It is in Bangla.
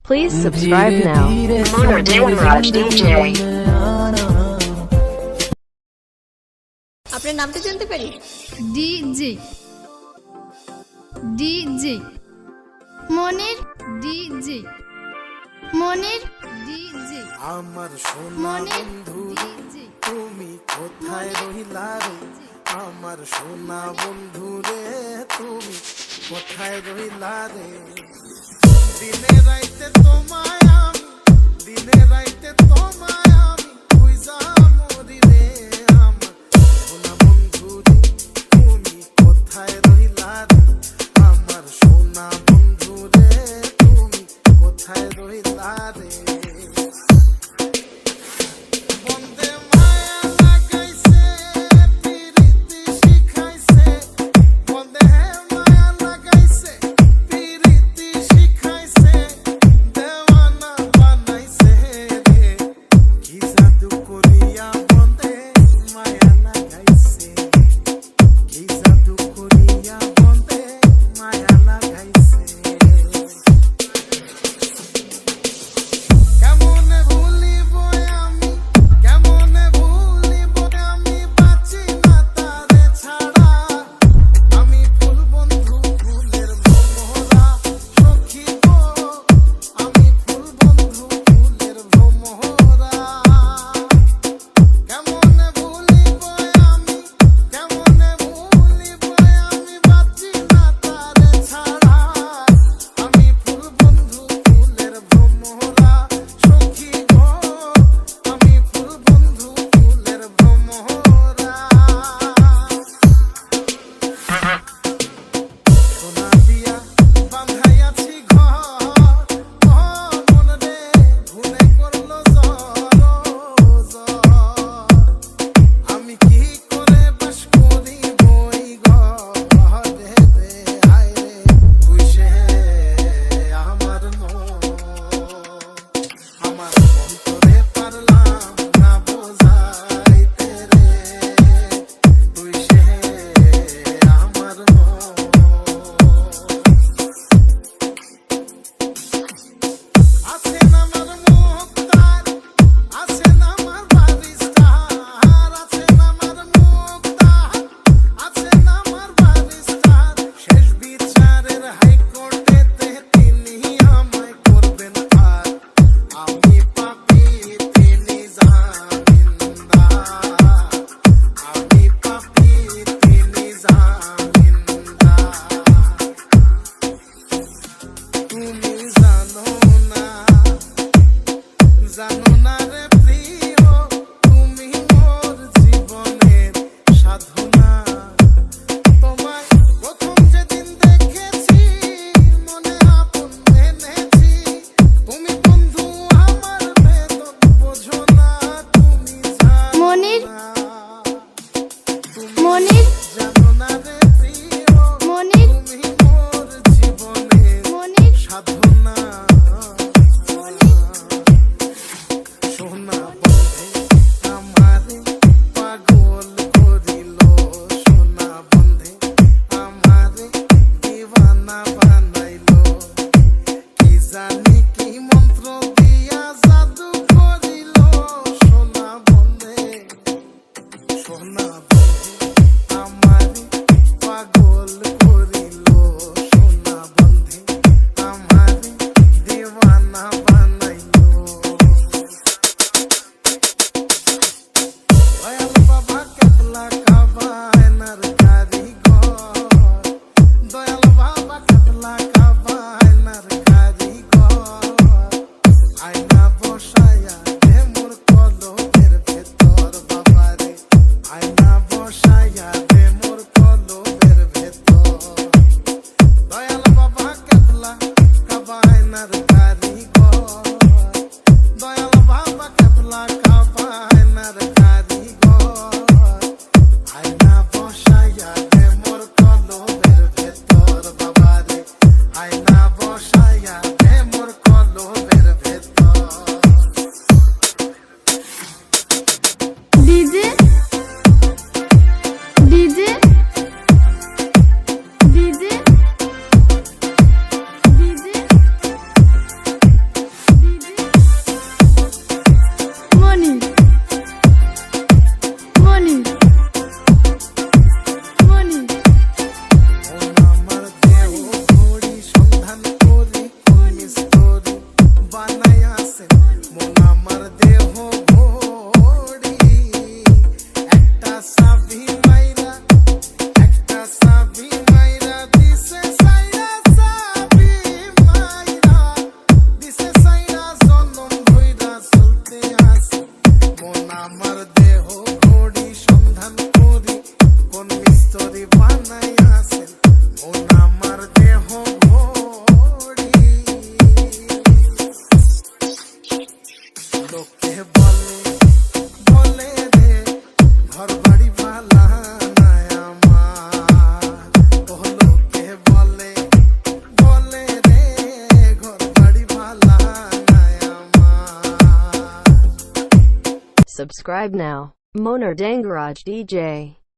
Please subscribe now. Motor Devanraj DJ. আপনার নামটা জানতে পারি? ডিজে ডিজে মনির ডিজে মনির ডিজে আমার সোনা বন্ধু তুমি কোথায় রইলা রে? আমার সোনা বন্ধু রে তুমি কোথায় রইলা রে? দিনে রাইতে তোমায় আমি, দিনে রাইতে তোমায় আমি খুঁজা মরি রে। আমার সোনা বন্ধু রে তুমি কোথায় রইলা রে? আমার সোনা বন্ধু রে তুমি কোথায় রইলা রে? Subscribe now. Monar Dangaraj DJ.